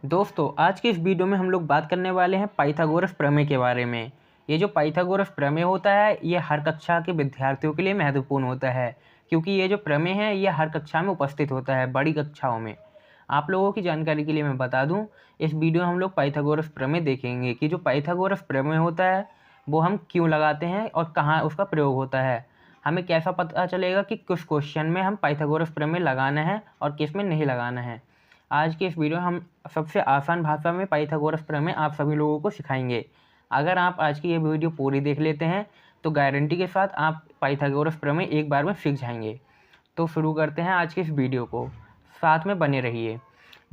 दोस्तों आज की इस वीडियो में हम लोग बात करने वाले हैं पाइथागोरस प्रमेय के बारे में। ये जो पाइथागोरस प्रमेय होता है ये हर कक्षा के विद्यार्थियों के लिए महत्वपूर्ण होता है, क्योंकि ये जो प्रमेय है ये हर कक्षा में उपस्थित होता है, बड़ी कक्षाओं में। आप लोगों की जानकारी के लिए मैं बता दूं, इस वीडियो में हम लोग पाइथागोरस प्रमेय देखेंगे कि जो पाइथागोरस प्रमेय होता है वो हम क्यों लगाते हैं और कहाँ उसका प्रयोग होता है। हमें कैसा पता चलेगा कि किस क्वेश्चन में हम पाइथागोरस प्रमेय लगाना है और किस में नहीं लगाना है। आज के इस वीडियो में हम सबसे आसान भाषा में पाइथागोरस प्रमेय आप सभी लोगों को सिखाएंगे। अगर आप आज की ये वीडियो पूरी देख लेते हैं तो गारंटी के साथ आप पाइथागोरस प्रमेय एक बार में सीख जाएंगे। तो शुरू करते हैं आज के इस वीडियो को, साथ में बने रहिए।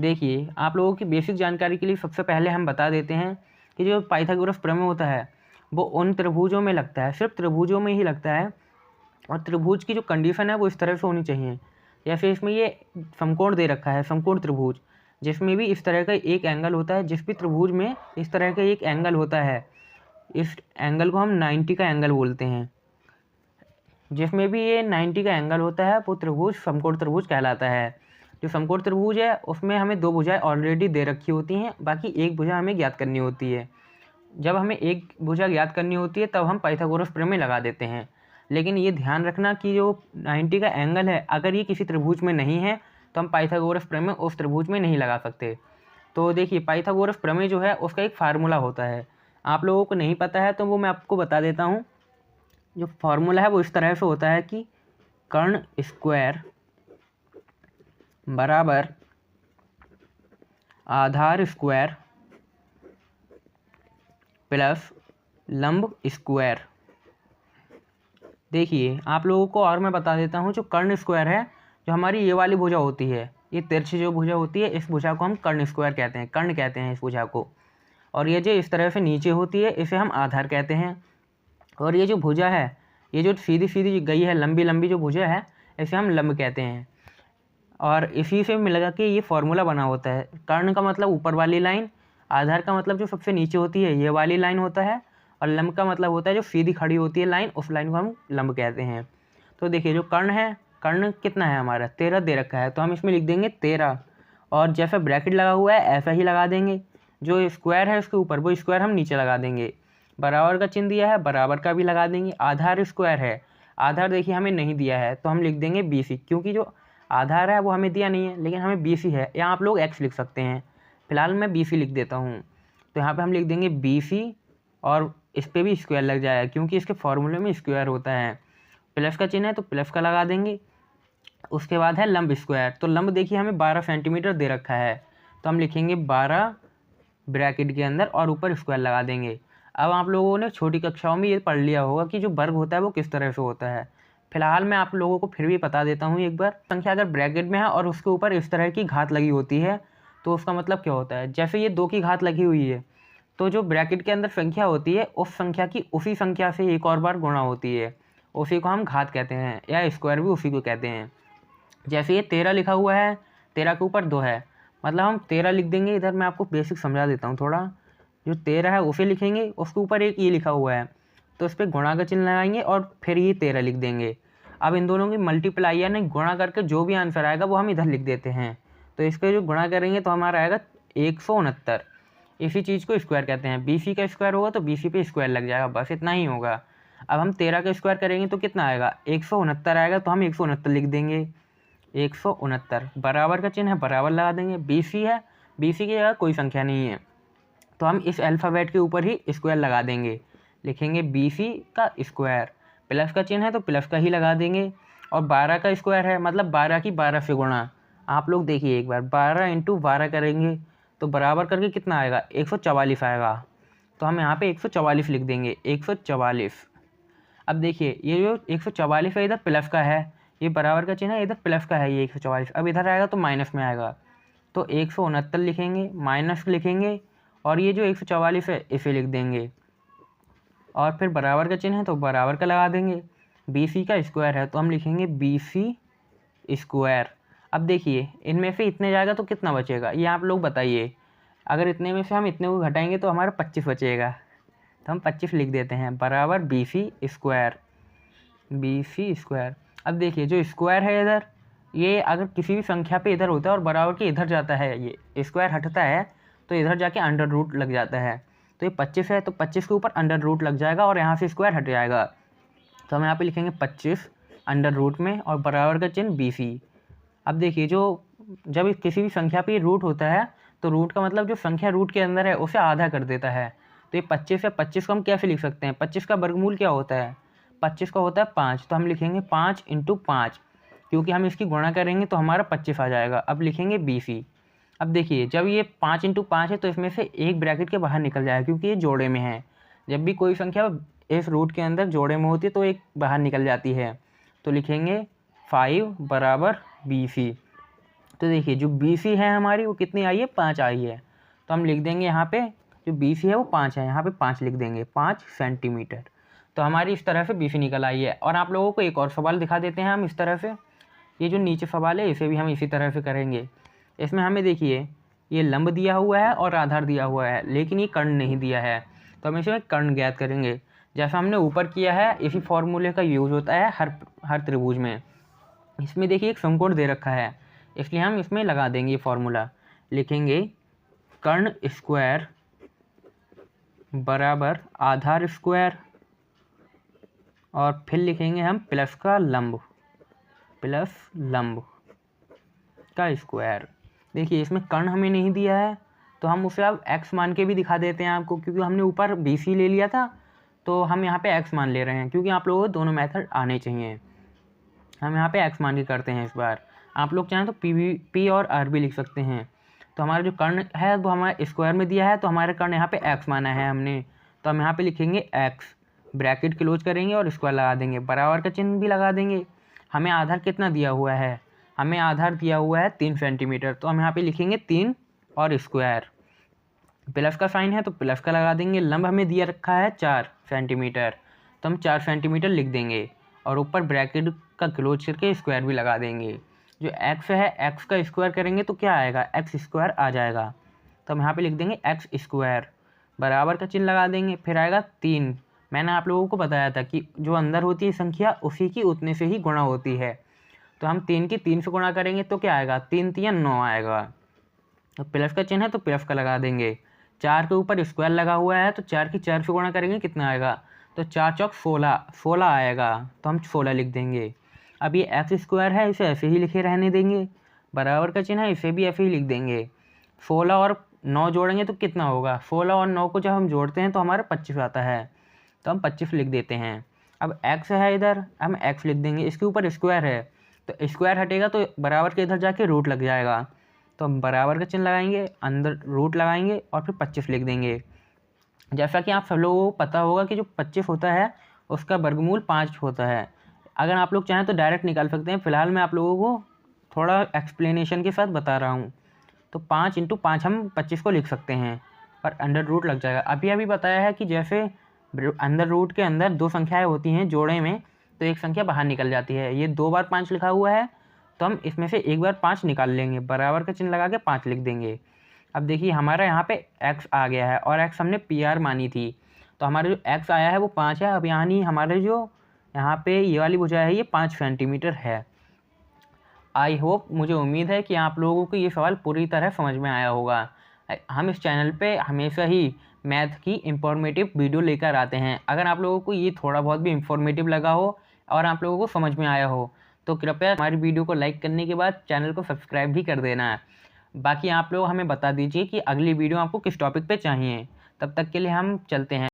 देखिए, आप लोगों की बेसिक जानकारी के लिए सबसे पहले हम बता देते हैं कि जो पाइथागोरस प्रमेय होता है वो उन त्रिभुजों में लगता है, सिर्फ त्रिभुजों में ही लगता है। और त्रिभुज की जो कंडीशन है वो इस तरह से होनी चाहिए, जैसे इसमें ये समकोण दे रखा है, समकोण त्रिभुज, जिसमें भी इस तरह का एक एंगल होता है। जिस भी त्रिभुज में इस तरह का एक एंगल होता है, इस एंगल को हम 90 का एंगल बोलते हैं। जिसमें भी ये 90 का एंगल होता है वो त्रिभुज समकोण त्रिभुज कहलाता है। जो समकोण त्रिभुज है उसमें हमें दो भुजाएं ऑलरेडी दे रखी होती हैं, बाकी एक भुजा हमें ज्ञात करनी होती है। जब हमें एक भुजा ज्ञात करनी होती है तब हम पाइथागोरस प्रमेय लगा देते हैं। लेकिन ये ध्यान रखना कि जो 90 का एंगल है अगर ये किसी त्रिभुज में नहीं है तो हम पाइथागोरस प्रमेय उस त्रिभुज में नहीं लगा सकते। तो देखिए, पाइथागोरस प्रमेय जो है उसका एक फार्मूला होता है। आप लोगों को नहीं पता है तो वो मैं आपको बता देता हूँ। जो फार्मूला है वो इस तरह से होता है कि कर्ण स्क्वायर बराबर आधार स्क्वायर प्लस लंब स्क्वायर। देखिए, आप लोगों को और मैं बता देता हूँ, जो कर्ण स्क्वायर है, जो हमारी ये वाली भुजा होती है, ये तिरछी जो भुजा होती है, इस भुजा को हम कर्ण स्क्वायर कहते हैं, कर्ण कहते हैं इस भुजा को। और ये जो इस तरह से नीचे होती है इसे हम आधार कहते हैं। और ये जो भुजा है, ये जो सीधी सीधी गई है, लंबी लंबी जो भुजा है, इसे हम लंब कहते हैं। और इसी से मिला के ये फॉर्मूला बना होता है। कर्ण का मतलब ऊपर वाली लाइन, आधार का मतलब जो सबसे नीचे होती है ये वाली लाइन होता है, और लंब का मतलब होता है जो सीधी खड़ी होती है लाइन, उस लाइन को हम लंब कहते हैं। तो देखिए, जो कर्ण है, कर्ण कितना है हमारा 13 दे रखा है, तो हम इसमें लिख देंगे 13। और जैसा ब्रैकेट लगा हुआ है ऐसा ही लगा देंगे। जो स्क्वायर है उसके ऊपर वो स्क्वायर हम नीचे लगा देंगे। बराबर का चिन्ह दिया है, बराबर का भी लगा देंगे। आधार स्क्वायर है, आधार देखिए हमें नहीं दिया है तो हम लिख देंगे BC, क्योंकि जो आधार है वो हमें दिया नहीं है लेकिन हमें BC है। यहाँ आप लोग X लिख सकते हैं, फिलहाल मैं BC लिख देता हूँ। तो यहाँ पे हम लिख देंगे BC, और इस पर भी स्क्वायर लग जाएगा क्योंकि इसके फॉर्मूले में स्क्वायर होता है। प्लस का चिन्ह है तो प्लस का लगा देंगे। उसके बाद है लंब स्क्वायर। तो लंब देखिए हमें 12 सेंटीमीटर दे रखा है, तो हम लिखेंगे 12 ब्रैकेट के अंदर और ऊपर स्क्वायर लगा देंगे। अब आप लोगों ने छोटी कक्षाओं में ये पढ़ लिया होगा कि जो वर्ग होता है वो किस तरह से होता है। फिलहाल मैं आप लोगों को फिर भी बता देता हूँ एक बार। संख्या अगर ब्रैकेट में है और उसके ऊपर इस तरह की घात लगी होती है तो उसका मतलब क्या होता है। जैसे ये 2 की घात लगी हुई है तो जो ब्रैकेट के अंदर संख्या होती है उस संख्या की उसी संख्या से एक और बार गुणा होती है, उसी को हम घात कहते हैं, या स्क्वायर भी उसी को कहते हैं। जैसे ये 13 लिखा हुआ है, 13 के ऊपर 2 है, मतलब हम 13 लिख देंगे। इधर मैं आपको बेसिक समझा देता हूँ थोड़ा। जो 13 है उसे लिखेंगे, उसके ऊपर एक ये लिखा हुआ है तो उस पर गुणा का चिन्ह लगाएंगे और फिर ये 13 लिख देंगे। अब इन दोनों की मल्टीप्लाई यानी गुणा करके जो भी आंसर आएगा वो हम इधर लिख देते हैं। तो इसके जो गुणा करेंगे तो हमारा आएगा 169। इसी चीज़ को स्क्वायर कहते हैं। BC का स्क्वायर होगा तो BC पे स्क्वायर लग जाएगा, बस इतना ही होगा। अब हम 13 का स्क्वायर करेंगे तो कितना आएगा, 169 आएगा, तो हम 169 लिख देंगे। 169 बराबर का चिन्ह है, बराबर लगा देंगे। BC है, BC की जगह कोई संख्या नहीं है तो हम इस अल्फ़ाबेट के ऊपर ही स्क्वायर लगा देंगे, लिखेंगे BC का स्क्वायर। प्लस का चिन्ह है तो प्लस का ही लगा देंगे। और 12 का स्क्वायर है मतलब 12 की 12 से गुणा। आप लोग देखिए एक बार, 12 × 12 करेंगे तो बराबर करके कितना आएगा, 144 आएगा। तो हम यहाँ पे 144 लिख देंगे, 144। अब देखिए, ये जो 144 है इधर प्लस का है, ये बराबर का चिन्ह है, इधर प्लस का है ये 144। अब इधर आएगा तो माइनस में आएगा, तो 169 लिखेंगे, माइनस लिखेंगे, और ये जो 144 है इसे लिख देंगे। और फिर बराबर का चिन्ह है तो बराबर का लगा देंगे। BC का स्क्वायर है तो हम लिखेंगे BC स्क्वायर। अब देखिए, इनमें से इतने जाएगा तो कितना बचेगा, ये आप लोग बताइए। अगर इतने में से हम इतने को घटाएंगे तो हमारा 25 बचेगा, तो हम 25 लिख देते हैं, बराबर BC स्क्वायर। BC square. अब देखिए, जो स्क्वायर है इधर ये अगर किसी भी संख्या पे इधर होता है और बराबर के इधर जाता है, ये स्क्वायर हटता है तो इधर जाके अंडर रूट लग जाता है। तो ये 25 है तो 25 के ऊपर अंडर रूट लग जाएगा और यहाँ से स्क्वायर हट जाएगा। तो हम यहाँ पे लिखेंगे 25 अंडर रूट में और बराबर का चिन्ह BC। अब देखिए जब किसी भी संख्या पे रूट होता है तो रूट का मतलब जो संख्या रूट के अंदर है उसे आधा कर देता है। तो ये 25 है, 25 को हम कैसे लिख सकते हैं? 25 का वर्गमूल क्या होता है? 25 का होता है 5, तो हम लिखेंगे 5 × 5, क्योंकि हम इसकी गुणा करेंगे तो हमारा 25 आ जाएगा। अब लिखेंगे BC। अब देखिए जब ये 5 × 5 है तो इसमें से एक ब्रैकेट के बाहर निकल जाएगा, क्योंकि ये जोड़े में है। जब भी कोई संख्या इस रूट के अंदर जोड़े में होती है तो एक बाहर निकल जाती है। तो लिखेंगे 5 बराबर BC। तो देखिए जो BC है हमारी वो कितनी आई है? 5 आई है। तो हम लिख देंगे यहाँ पे जो BC है वो 5 है, यहाँ पे 5 लिख देंगे, 5 सेंटीमीटर। तो हमारी इस तरह से BC निकल आई है। और आप लोगों को एक और सवाल दिखा देते हैं हम इस तरह से। ये जो नीचे सवाल है इसे भी हम इसी तरह से करेंगे। इसमें हमें देखिए ये लंब दिया हुआ है और आधार दिया हुआ है, लेकिन ये कर्ण नहीं दिया है। तो हम इसमें कर्ण ज्ञात करेंगे। जैसा हमने ऊपर किया है इसी फॉर्मूले का यूज होता है हर त्रिभुज में। इसमें देखिए एक समकोण दे रखा है, इसलिए हम इसमें लगा देंगे ये फॉर्मूला। लिखेंगे कर्ण स्क्वायर बराबर आधार स्क्वायर और फिर लिखेंगे हम प्लस लंब का स्क्वायर। देखिए इसमें कर्ण हमें नहीं दिया है तो हम उसे अब x मान के भी दिखा देते हैं आपको, क्योंकि हमने ऊपर BC ले लिया था तो हम यहाँ पे x मान ले रहे हैं, क्योंकि आप लोगों को दोनों मेथड आने चाहिए। हम यहाँ पे x मान के करते हैं इस बार। आप लोग चाहें तो P और R भी लिख सकते हैं। तो हमारा जो कर्ण है वो हमारे स्क्वायर में दिया है, तो हमारे कर्ण यहाँ पे x माना है हमने, तो हम यहाँ पे लिखेंगे x, ब्रैकेट क्लोज करेंगे और स्क्वायर लगा देंगे, बराबर का चिन्ह भी लगा देंगे। हमें आधार कितना दिया हुआ है? हमें आधार दिया हुआ है 3 सेंटीमीटर, तो हम यहाँ पे लिखेंगे 3 और स्क्वायर, प्लस का साइन है तो प्लस का लगा देंगे। लंब हमें दिया रखा है 4 सेंटीमीटर, तो हम 4 सेंटीमीटर लिख देंगे और ऊपर ब्रैकेट का क्लोज करके स्क्वायर भी लगा देंगे। जो x है x का स्क्वायर करेंगे तो क्या आएगा? x स्क्वायर आ जाएगा। तो हम यहाँ पे लिख देंगे x स्क्वायर, बराबर का चिन्ह लगा देंगे, फिर आएगा 3। मैंने आप लोगों को बताया था कि जो अंदर होती है संख्या उसी की उतने से ही गुणा होती है। तो हम 3 की 3 से गुणा करेंगे तो क्या आएगा? 3 × 3 = 9 आएगा। तो प्लस का चिन्ह है तो प्लस का लगा देंगे। 4 के ऊपर स्क्वायर लगा हुआ है तो 4 की 4 से गुणा करेंगे कितना आएगा? तो 4 चौक 16 आएगा, तो हम 16 लिख देंगे। अब ये x स्क्वायर है इसे ऐसे ही लिखे रहने देंगे, बराबर का चिन्ह है इसे भी ऐसे ही लिख देंगे। 16 और 9 जोड़ेंगे तो कितना होगा? 16 और 9 को जब हम जोड़ते हैं तो हमारा 25 आता है, तो हम 25 लिख देते हैं। अब x है इधर, हम x लिख देंगे, इसके ऊपर स्क्वायर है तो स्क्वायर हटेगा तो बराबर के इधर जाके रूट लग जाएगा, तो हम बराबर का चिन्ह लगाएंगे, अंदर रूट लगाएंगे और फिर 25 लिख देंगे। जैसा कि आप सब लोगों को पता होगा कि जो 25 होता है उसका वर्गमूल 5 होता है। अगर आप लोग चाहें तो डायरेक्ट निकाल सकते हैं, फिलहाल मैं आप लोगों को थोड़ा एक्सप्लेनेशन के साथ बता रहा हूँ। तो 5 × 5 हम 25 को लिख सकते हैं, पर अंडर रूट लग जाएगा। अभी बताया है कि जैसे अंदर रूट के अंदर 2 संख्याएँ होती हैं जोड़े में तो एक संख्या बाहर निकल जाती है। ये 2 बार 5 लिखा हुआ है तो हम इसमें से एक बार 5 निकाल लेंगे, बराबर का चिन्ह लगा के 5 लिख देंगे। अब देखिए हमारा यहाँ पे x आ गया है और x हमने PR मानी थी, तो हमारा जो x आया है वो 5 है। अब यानी हमारे जो यहाँ पे ये वाली भुजा है ये 5 सेंटीमीटर है। आई होप, मुझे उम्मीद है कि आप लोगों को ये सवाल पूरी तरह समझ में आया होगा। हम इस चैनल पे हमेशा ही मैथ की इंफॉर्मेटिव वीडियो लेकर आते हैं। अगर आप लोगों को ये थोड़ा बहुत भी इंफॉर्मेटिव लगा हो और आप लोगों को समझ में आया हो तो कृपया हमारी वीडियो को लाइक करने के बाद चैनल को सब्सक्राइब भी कर देना है। बाकी आप लोग हमें बता दीजिए कि अगली वीडियो आपको किस टॉपिक पे चाहिए। तब तक के लिए हम चलते हैं।